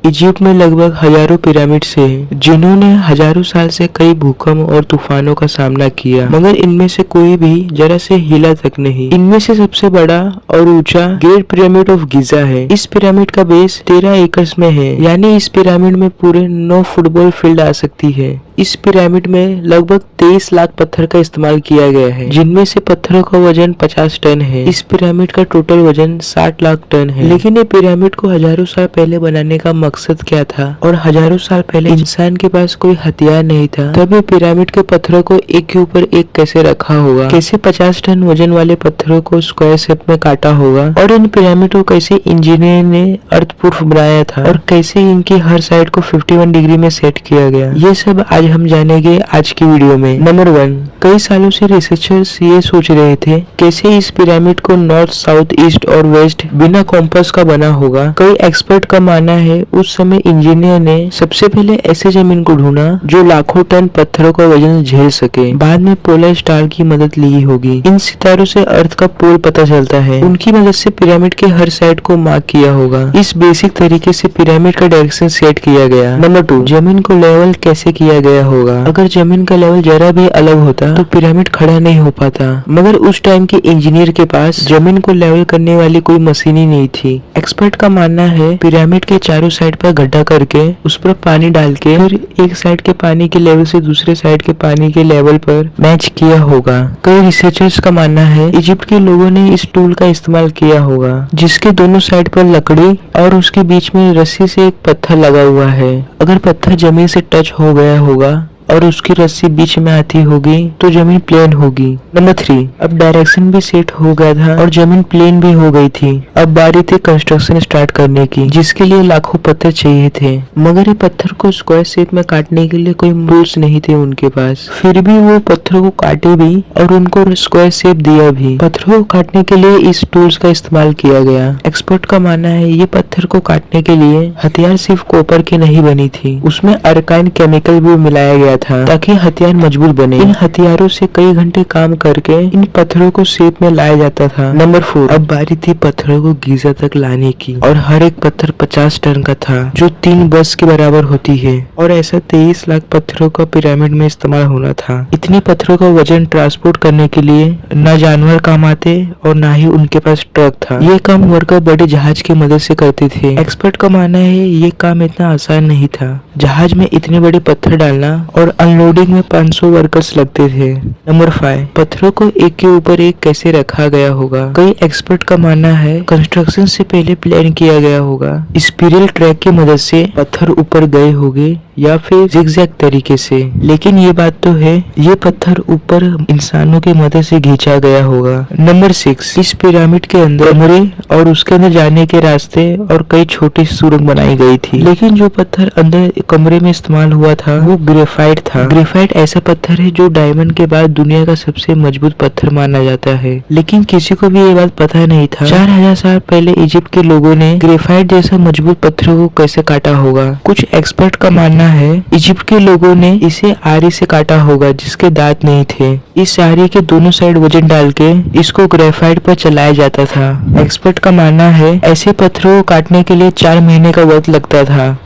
Egypt में लगभग हजारों पिरामिड्स हैं, जिन्होंने हजारों साल से कई भूकंप और तूफानों का सामना किया, मगर इनमें से कोई भी जरा से हिला तक नहीं। इनमें से सबसे बड़ा और ऊंचा ग्रेट पिरामिड ऑफ गिजा है। इस पिरामिड का बेस 13 एकड़ में है, यानी इस पिरामिड में पूरे 9 फुटबॉल फील्ड आ सकती है। इस पिरामिड में लगभग 23 लाख पत्थर का इस्तेमाल किया गया है, जिनमें से पत्थरों का वजन 50 टन है। इस पिरामिड का टोटल वजन 60 लाख टन है। लेकिन ये पिरामिड को हजारों साल पहले बनाने का मकसद क्या था, और हजारों साल पहले इंसान के पास कोई हथियार नहीं था, तब ये पिरामिड के पत्थरों को एक के ऊपर एक कैसे रखा होगा, कैसे 50 टन वजन वाले पत्थरों को स्क्वायर शेप में काटा होगा, और इन पिरामिड को कैसे इंजीनियर ने अर्थ प्रूफ बनाया था, और कैसे इनकी हर साइड को 51 डिग्री में सेट किया गया, ये सब आज हम जानेंगे आज की वीडियो में। नंबर 1, कई सालों से रिसर्चर्स ये सोच रहे थे कैसे इस पिरामिड को नॉर्थ, साउथ, ईस्ट और वेस्ट बिना कॉम्पास का बना होगा। कई एक्सपर्ट का मानना है उस समय इंजीनियर ने सबसे पहले ऐसे जमीन को ढूंढा जो लाखों टन पत्थरों का वजन झेल सके। बाद में पोलर स्टार की मदद ली होगी। इन सितारों से अर्थ का पोल पता चलता है, उनकी मदद से पिरामिड के हर साइड को मार्क किया होगा। इस बेसिक तरीके से पिरामिड का डायरेक्शन सेट किया गया। नंबर 2, जमीन को लेवल कैसे किया गया होगा। अगर जमीन का लेवल जरा भी अलग होता तो पिरामिड खड़ा नहीं हो पाता, मगर उस टाइम के इंजीनियर के पास जमीन को लेवल करने वाली कोई मशीन ही नहीं थी। एक्सपर्ट का मानना है पिरामिड के चारों साइड पर गड्ढा करके उस पर पानी डाल के फिर एक साइड के पानी के लेवल से दूसरे साइड के पानी के लेवल पर मैच किया होगा। कई रिसर्चर्स का मानना है इजिप्ट के लोगों ने इस टूल का इस्तेमाल किया होगा, जिसके दोनों साइड पर लकड़ी और उसके बीच में रस्सी से एक पत्थर लगा हुआ है। अगर पत्थर जमीन से टच हो गया होगा और उसकी रस्सी बीच में आती होगी तो जमीन प्लेन होगी। नंबर 3, अब डायरेक्शन भी सेट हो गया था और जमीन प्लेन भी हो गई थी। अब बारी थी कंस्ट्रक्शन स्टार्ट करने की, जिसके लिए लाखों पत्थर चाहिए थे, मगर ये पत्थर को स्क्वायर शेप में काटने के लिए कोई रूल्स नहीं थे उनके पास। फिर भी वो पत्थरों को काटे भी और उनको स्क्वायर शेप दिया भी। पत्थरों को काटने के लिए इस टूल्स का इस्तेमाल किया गया। एक्सपर्ट का मानना है ये पत्थर को काटने के लिए हथियार सिर्फ कॉपर की नहीं बनी थी, उसमें अर्काइन केमिकल भी मिलाया गया था ताकि हथियार मजबूत बने। इन हथियारों से कई घंटे काम करके इन पत्थरों को शेप में लाया जाता था। नंबर 4, अब बारी थी पत्थरों को गीजा तक लाने की, और हर एक पत्थर 50 टन का था, जो 3 बस के बराबर होती है, और ऐसा 23 लाख पत्थरों का पिरामिड में इस्तेमाल होना था। इतने पत्थरों का वजन ट्रांसपोर्ट करने के लिए न जानवर काम आते और न ही उनके पास ट्रक था। ये काम वर्कर बड़े जहाज की मदद से करते थे। एक्सपर्ट का मानना है ये काम इतना आसान नहीं था। जहाज में इतने बड़े पत्थर डालना और अनलोडिंग में 500 वर्कर्स लगते थे। नंबर 5, पत्थरों को एक के ऊपर एक कैसे रखा गया होगा। कई एक्सपर्ट का मानना है कंस्ट्रक्शन से पहले प्लान किया गया होगा। स्पिरल ट्रैक की मदद से पत्थर ऊपर गए होंगे या फिर जिगजैग तरीके से, लेकिन ये बात तो है ये पत्थर ऊपर इंसानों की मदद से खींचा गया होगा। नंबर 6, इस पिरामिड के अंदर कमरे और उसके अंदर जाने के रास्ते और कई छोटी सुरंग बनाई गई थी, लेकिन जो पत्थर अंदर कमरे में इस्तेमाल हुआ था वो ग्रेफाइट था। ग्रेफाइट ऐसा पत्थर है जो डायमंड के बाद दुनिया का सबसे मजबूत पत्थर माना जाता है, लेकिन किसी को भी ये बात पता नहीं था 4000 साल पहले इजिप्ट के लोगों ने ग्रेफाइट जैसा मजबूत पत्थरों को कैसे काटा होगा। कुछ एक्सपर्ट का मानना है इजिप्ट के लोगों ने इसे आरी से काटा होगा जिसके दांत नहीं थे। इस आरी के दोनों साइड वजन डाल के इसको ग्रेफाइट पर चलाया जाता था। एक्सपर्ट का मानना है ऐसे पत्थरों को काटने के लिए 4 महीने का वक्त लगता था।